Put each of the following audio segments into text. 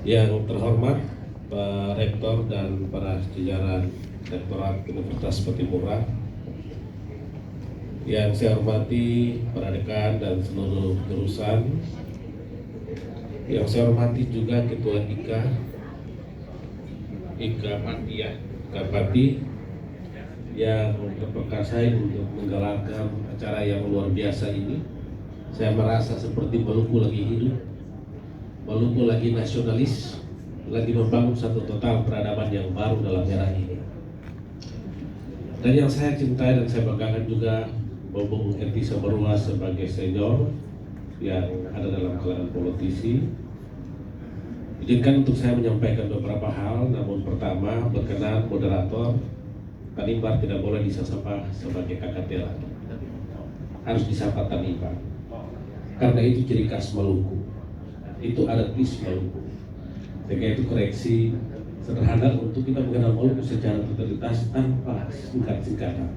Yang terhormat Pak Rektor dan para jajaran Rektorat Universitas Patimura, yang saya hormati para dekan dan seluruh jurusan, yang saya hormati juga Ketua Pati yang berperkasa untuk menggelarkan acara yang luar biasa ini. Saya merasa seperti Maluku lagi hidup, Maluku lagi nasionalis, lagi membangun satu total peradaban yang baru dalam era ini. Dan yang saya cintai dan saya banggakan juga Bung Eti Sabarua sebagai senior yang ada dalam kalangan politisi. Izinkan untuk saya menyampaikan beberapa hal, namun pertama berkenan moderator, Tanimbar tidak boleh disapa sebagai KKT lagi, harus disapa Tanimbar, karena itu ciri khas Maluku, itu adat Maluku. Sehingga itu koreksi sederhana untuk kita mengenal Maluku secara totalitas tanpa singkat-singkatan.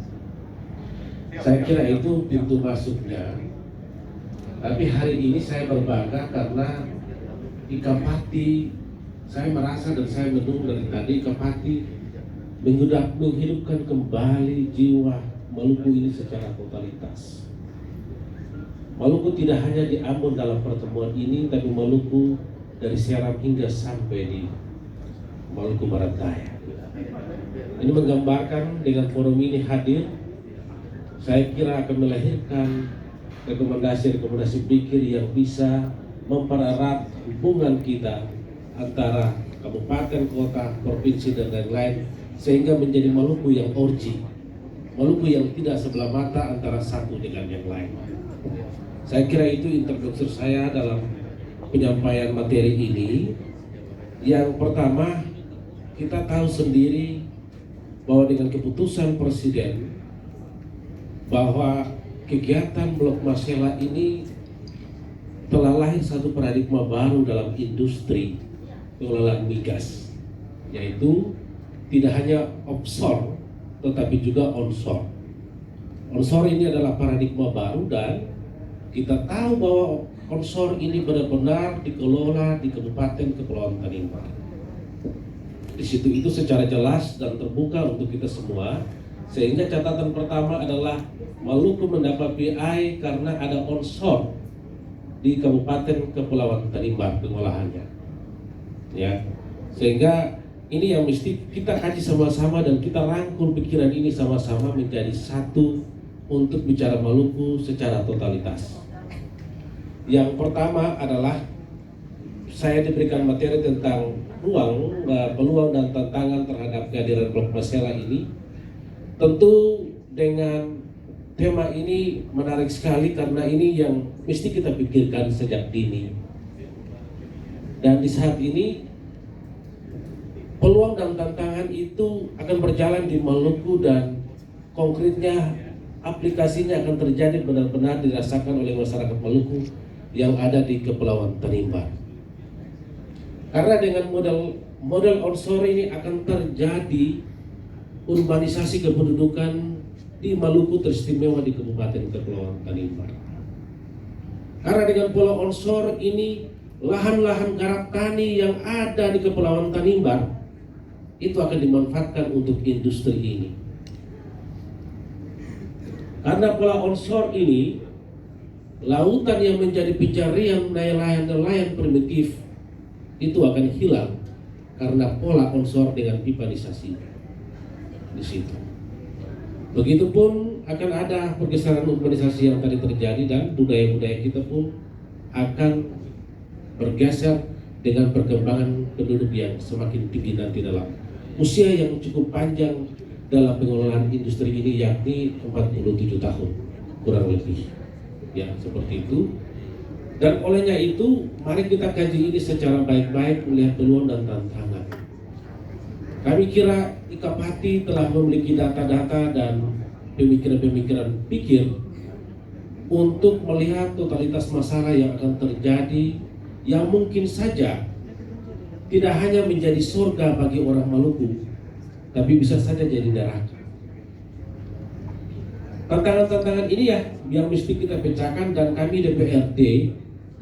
Saya kira itu pintu masuknya. Tapi hari ini saya berbangga karena Ikapati, saya merasa dan saya mendengar dari tadi Ikapati menghidupkan kembali jiwa Maluku ini secara totalitas. Maluku tidak hanya di Ambon dalam pertemuan ini, tapi Maluku dari Seram hingga sampai di Maluku Barat Daya. Ini menggambarkan dengan forum ini hadir, saya kira akan melahirkan rekomendasi-rekomendasi pikir yang bisa mempererat hubungan kita antara kabupaten, kota, provinsi, dan lain-lain, sehingga menjadi Maluku yang orji, Maluku yang tidak sebelah mata antara satu dengan yang lain. Saya kira itu introduksi saya dalam penyampaian materi ini. Yang pertama, kita tahu sendiri bahwa dengan keputusan Presiden bahwa kegiatan Blok Masela ini telah lahir satu paradigma baru dalam industri pengelolaan migas, yaitu tidak hanya offshore tetapi juga onshore. Onshore ini adalah paradigma baru dan kita tahu bahwa onshore ini benar-benar dikelola di Kabupaten Kepulauan Tanimbar. Di situ itu secara jelas dan terbuka untuk kita semua, sehingga catatan pertama adalah Maluku mendapat PI karena ada onshore di Kabupaten Kepulauan Tanimbar pengolahannya, ya. Sehingga ini yang mesti kita kaji sama-sama dan kita rangkul pikiran ini sama-sama menjadi satu untuk bicara Maluku secara totalitas. Yang pertama adalah saya diberikan materi tentang peluang dan tantangan terhadap kehadiran Blok Masela ini. Tentu dengan tema ini menarik sekali karena ini yang mesti kita pikirkan sejak dini. Dan di saat ini peluang dan tantangan itu akan berjalan di Maluku dan konkretnya aplikasinya akan terjadi benar-benar dirasakan oleh masyarakat Maluku yang ada di Kepulauan Tanimbar. Karena dengan model onshore ini akan terjadi urbanisasi kependudukan di Maluku, teristimewa di Kabupaten Kepulauan Tanimbar. Karena dengan pola onshore ini, lahan-lahan garap tani yang ada di Kepulauan Tanimbar itu akan dimanfaatkan untuk industri ini. Karena pola onshore ini, lautan yang menjadi pencarian nelayan primitif itu akan hilang karena pola onshore dengan pipanisasi di situ. Begitupun akan ada pergeseran urbanisasi yang tadi terjadi dan budaya-budaya kita pun akan bergeser dengan perkembangan penduduk yang semakin tinggi nanti dalam usia yang cukup panjang dalam pengelolaan industri ini, yakni 47 tahun kurang lebih, ya seperti itu. Dan olehnya itu mari kita kaji ini secara baik-baik melihat peluang dan tantangan. Kami kira Ikapati telah memiliki data-data dan pemikiran-pemikiran pikir untuk melihat totalitas masalah yang akan terjadi, yang mungkin saja tidak hanya menjadi surga bagi orang Maluku, tapi bisa saja jadi neraka. Tantangan-tantangan ini ya yang mesti kita pecahkan, dan kami DPRD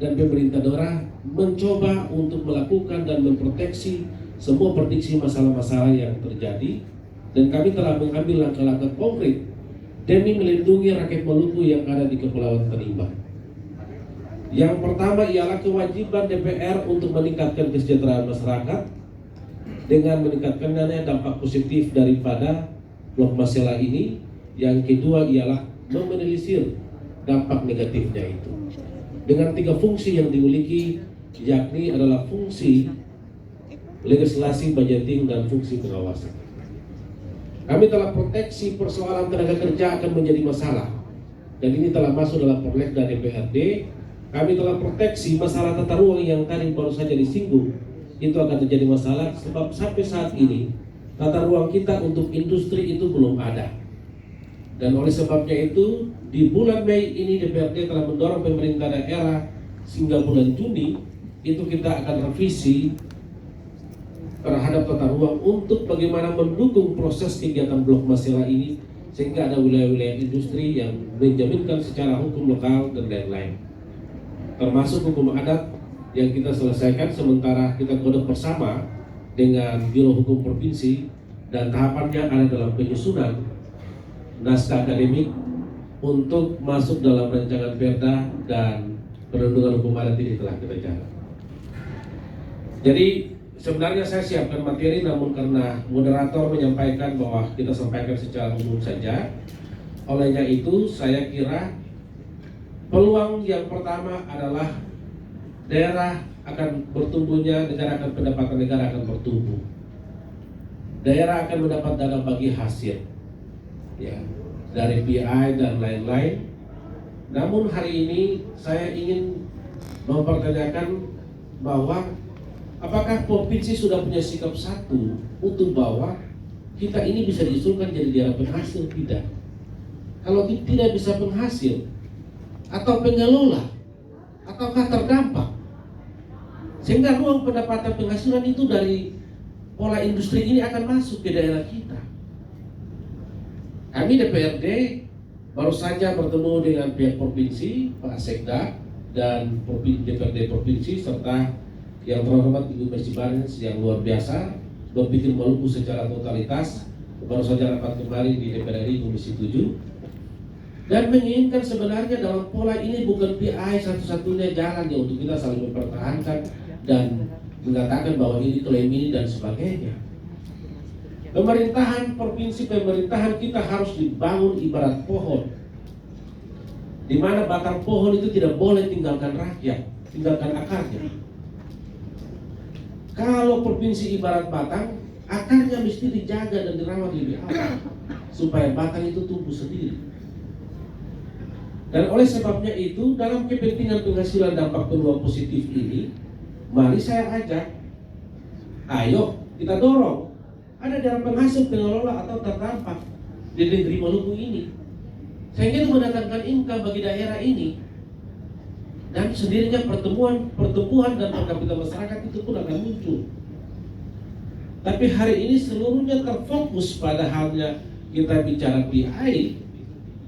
dan pemerintah daerah mencoba untuk melakukan dan memproteksi semua prediksi masalah-masalah yang terjadi, dan kami telah mengambil langkah-langkah konkret demi melindungi rakyat Maluku yang ada di Kepulauan Tanimbar. Yang pertama ialah kewajiban DPR untuk meningkatkan kesejahteraan masyarakat dengan meningkatkannya dampak positif daripada Blok Masela ini. Yang kedua ialah meminimalisir dampak negatifnya itu dengan 3 fungsi yang dimiliki, yakni adalah fungsi legislasi, budgeting, dan fungsi pengawasan. Kami telah proteksi persoalan tenaga kerja akan menjadi masalah, dan ini telah masuk dalam Prolegda DPRD. Kami telah proteksi masalah tata ruang yang tadi baru saja disinggung, itu akan terjadi masalah sebab sampai saat ini tata ruang kita untuk industri itu belum ada. Dan oleh sebabnya itu di bulan Mei ini DPRD telah mendorong pemerintah daerah sehingga bulan Juni itu kita akan revisi terhadap tata ruang untuk bagaimana mendukung proses kegiatan Blok Masela ini sehingga ada wilayah-wilayah industri yang menjaminkan secara hukum lokal dan lain-lain, termasuk hukum adat yang kita selesaikan sementara kita godok bersama dengan Biro Hukum Provinsi, dan tahapannya ada dalam penyusunan naskah akademik untuk masuk dalam rancangan perda, dan perlindungan hukum adat ini telah kita jalan. Jadi sebenarnya saya siapkan materi, namun karena moderator menyampaikan bahwa kita sampaikan secara umum saja, olehnya itu saya kira peluang yang pertama adalah daerah akan bertumbuhnya, negara akan, pendapatan negara akan bertumbuh, daerah akan mendapat dana bagi hasil, ya, dari PI dan lain-lain. Namun hari ini saya ingin mempertanyakan bahwa apakah provinsi sudah punya sikap satu untuk bahwa kita ini bisa diusulkan jadi daerah penghasil? Tidak. Kalau tidak bisa penghasil atau pengelola ataukah terdampak, sehingga ruang pendapatan penghasilan itu dari pola industri ini akan masuk ke daerah kita. Kami DPRD baru saja bertemu dengan pihak provinsi, Pak Sekda, dan DPRD provinsi serta yang terhormat Ibu Mercy Barnes yang luar biasa berpikir Maluku secara totalitas. Baru saja rapat kemarin di DPR RI Komisi 7 dan menginginkan sebenarnya dalam pola ini bukan PI satu-satunya jalan ya untuk kita saling mempertahankan dan mengatakan bahwa ini klaim ini dan sebagainya. Pemerintahan provinsi, pemerintahan kita harus dibangun ibarat pohon, di mana batang pohon itu tidak boleh tinggalkan rakyat, tinggalkan akarnya. Kalau provinsi ibarat batang, akarnya mesti dijaga dan dirawat lebih awal supaya batang itu tumbuh sendiri. Dan oleh sebabnya itu, dalam kepentingan penghasilan dampak peluang positif ini, mari saya ajak, ayo kita dorong ada daerah penghasil, pengelola atau terdampak di negeri Maluku ini, sehingga itu mendatangkan income bagi daerah ini, dan sendirinya pertumbuhan dan per kapita masyarakat itu pun akan muncul. Tapi hari ini seluruhnya terfokus pada halnya kita bicara PI,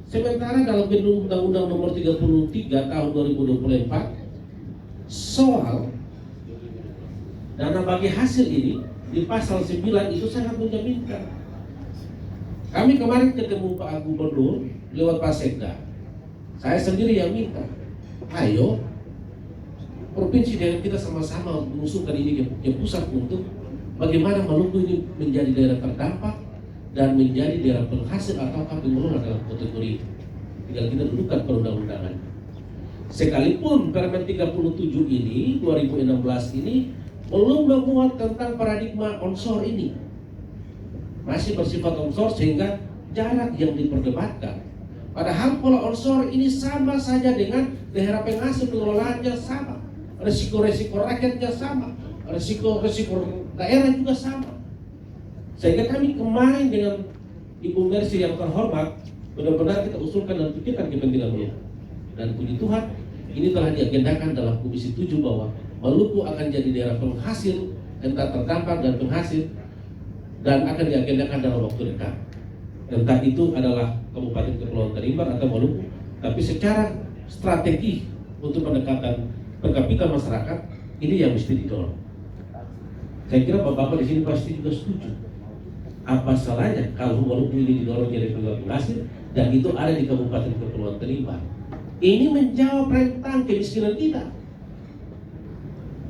sementara dalam Undang-Undang Nomor 33 Tahun 2024 soal dana bagi hasil ini di pasal 9 itu sangat menjaminkan. Kami kemarin ketemu Pak Gubernur lewat Pak Sekda. Saya sendiri yang minta, ayo provinsi dengan kita sama-sama mengusulkan ini ke pusat untuk bagaimana Maluku ini menjadi daerah terdampak dan menjadi daerah penghasil atau pengelola dalam kategori. Tinggal kita dudukkan perundang-undangan. Sekalipun Permen 37 ini 2016 ini belum memuat tentang paradigma onshore ini, masih bersifat onshore sehingga jarak yang diperdebatkan. Padahal pola onshore ini sama saja dengan daerah penghasil, pengelolaannya sama, resiko-resiko rakyatnya sama, resiko-resiko daerah juga sama. Sehingga kami kemarin dengan Ibu Mercy yang terhormat benar-benar kita usulkan dan pikirkan kepentingannya. Dan puji Tuhan ini telah diagendakan dalam Komisi 7 bahwa Maluku akan jadi daerah penghasil, entah terdampak dan penghasil, dan akan diagendakan dalam waktu dekat. Entah itu adalah Kabupaten Kepulauan Tanimbar atau Maluku, tapi secara strategi untuk pendekatan per kapita masyarakat, Ini yang mesti didorong. Saya kira Bapak-Bapak di sini pasti juga setuju. Apa salahnya kalau Maluku ini didorong jadi penghasil dan itu ada di Kabupaten Kepulauan Tanimbar. Ini menjawab rentang kemiskinan kita.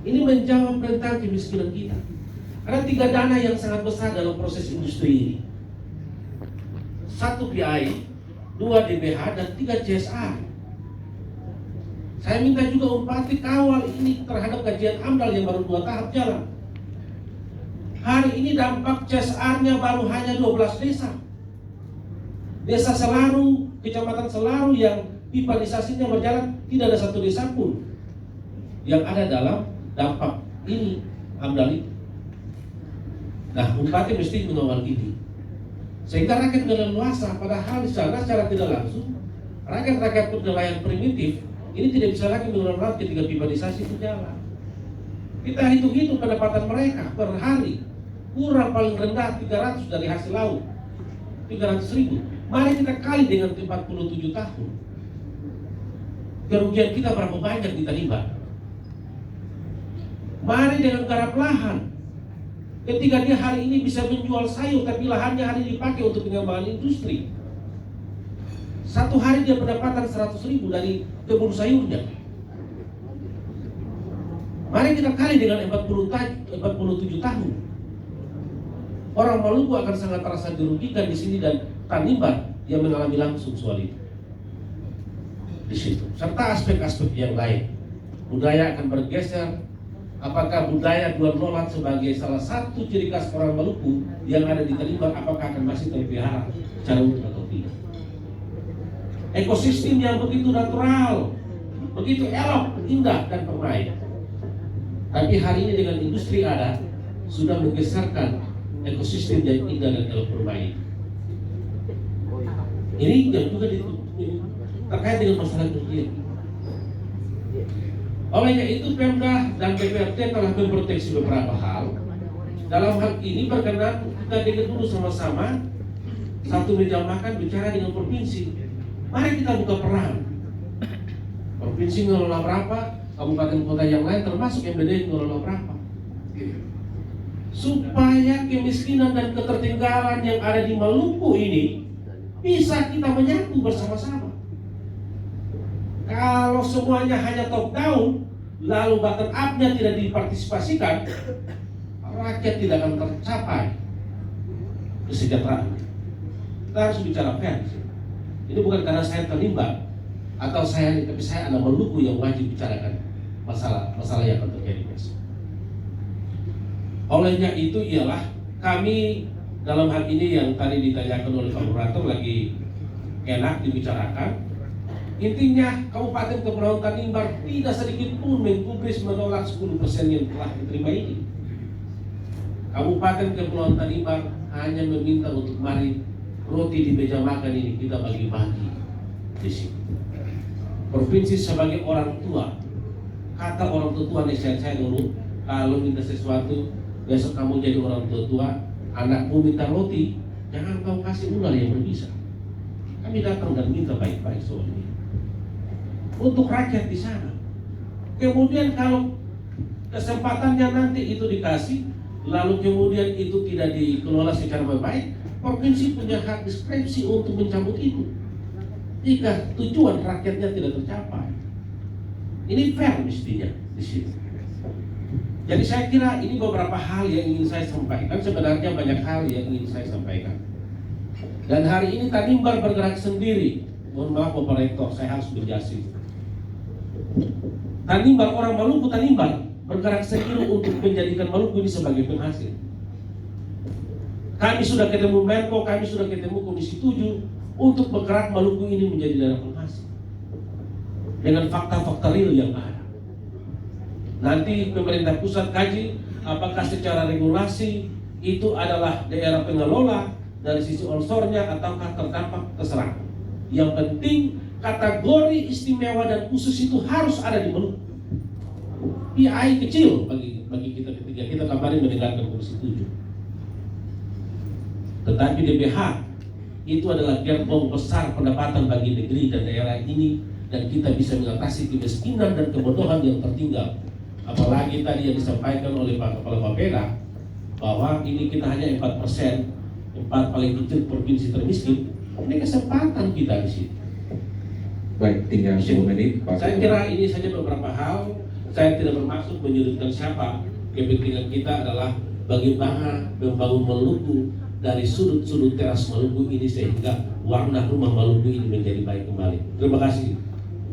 Ini menjawab rentang kemiskinan kita. Ada 3 dana yang sangat besar dalam proses industri ini. 1 PI, 2 DBH, dan 3 CSR. Saya minta juga Bupati kawal ini terhadap kajian AMDAL yang baru 2 tahap jalan. Hari ini dampak CSR-nya baru hanya 12 desa. Desa Selaru, Kecamatan Selaru yang pipanisasinya berjalan, tidak ada 1 desa pun yang ada dalam dampak ini AMDAL itu. Nah, Bupati mesti mengawal ini sehingga rakyat berleluasa. Padahal di sana secara tidak langsung rakyat bernelayan primitif ini tidak bisa lagi mengelola ketika pipanisasi berjalan. Kita hitung pendapatan mereka per hari kurang paling rendah 300 dari hasil laut, 300.000. Mari kita kali dengan 47 tahun. Kerugian kita berapa banyak di Tanimbar? Mari dengan garap lahan. Ketika dia hari ini bisa menjual sayur, tapi lahannya hari ini dipakai untuk pengembangan industri. 1 hari dia pendapatan 100.000 dari kebun sayurnya. Mari kita kali dengan 47 tahun. Orang Maluku akan sangat terasa dirugikan di sini dan Tanimbar yang mengalami langsung soal itu. Di situ, serta aspek-aspek yang lain. Budaya akan bergeser. Apakah budaya Duan Lolat sebagai salah satu ciri khas orang Maluku yang ada di Tanimbar, apakah akan masih terpelihara secara utuh atau tidak? Ekosistem yang begitu natural, begitu elok, indah dan permai. Tapi hari ini dengan industri ada sudah menggeserkan ekosistem yang indah dan elok permai. Ini yang juga terkait dengan masalah kerugian. Olehnya itu Pemda dan DPRD telah memproteksi beberapa hal. Dalam hal ini berkenan kita dengar dulu sama-sama satu meja makan bicara dengan provinsi. Mari kita buka peran. Provinsi mengelola berapa, kabupaten kota yang lain termasuk MBD mengelola berapa, supaya kemiskinan dan ketertinggalan yang ada di Maluku ini bisa kita menyatu bersama-sama. Kalau semuanya hanya top down, lalu bottom up-nya tidak dipartisipasikan, rakyat tidak akan tercapai kesejahteraan. Kita harus bicara fair. Ini bukan karena saya Tanimbar atau tapi saya anak Maluku yang wajib bicarakan masalah yang akan terjadi besok. Olehnya itu ialah kami dalam hal ini yang tadi ditanyakan oleh Pak Moderator lagi enak dibicarakan. Intinya Kabupaten Kepulauan Tanimbar tidak sedikit pun menggubris menolak 10% yang telah diterima ini. Kabupaten Kepulauan Tanimbar hanya meminta untuk mari roti di meja makan ini kita bagi-bagi di sini. Provinsi sebagai orang tua, kata orang tua nasihat saya dulu, kalau minta sesuatu besok kamu jadi orang tua, anakmu minta roti, jangan kau kasih ular yang berbisa. Kami datang dan minta baik-baik soal ini untuk rakyat di sana. Kemudian kalau kesempatannya nanti itu dikasih, lalu kemudian itu tidak dikelola secara baik, provinsi punya hak diskresi untuk mencabut itu jika tujuan rakyatnya tidak tercapai. Ini fair mestinya di sini. Jadi saya kira ini beberapa hal yang ingin saya sampaikan. Sebenarnya banyak hal yang ingin saya sampaikan. Dan hari ini Tanimbar bergerak sendiri. Mohon maaf Bapak Rektor, saya harus menjelaskan. Tanimbar, orang Maluku Tanimbar bergerak sendiri untuk menjadikan Maluku ini sebagai penghasil. Kami sudah ketemu Menko, kami sudah ketemu Komisi 7 untuk bergerak Maluku ini menjadi daerah penghasil dengan fakta-fakta real yang ada. Nanti pemerintah pusat kaji apakah secara regulasi itu adalah daerah pengelola dari sisi onsornya ataukah terdampak terserah. Yang penting kategori istimewa dan khusus itu harus ada di Maluku. PI kecil bagi kita ketika kita kemarin mendengarkan Komisi 7. Tetapi DBH itu adalah gerbong besar pendapatan bagi negeri dan daerah ini, dan kita bisa mengatasi kemiskinan dan kebodohan yang tertinggal Apalagi tadi yang disampaikan oleh Pak Kepala Bapeda bahwa ini kita hanya 4%, 4 paling kecil provinsi termiskin. Ini kesempatan kita di sini. Baik, tinggal 10 menit Pak. Saya kira ini saja beberapa hal. Saya tidak bermaksud menyudutkan siapa. Kepentingan kita adalah bagaimana membangun Maluku dari sudut-sudut teras Maluku ini sehingga warna rumah Maluku ini menjadi baik kembali. Terima kasih.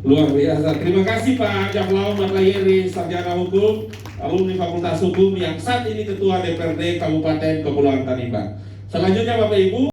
Luar biasa. Terima kasih Pak Jamlau Matlayeri, Sarjana Hukum, alumni Fakultas Hukum yang saat ini Ketua DPRD Kabupaten Kepulauan Tanimbar. Selanjutnya Bapak Ibu.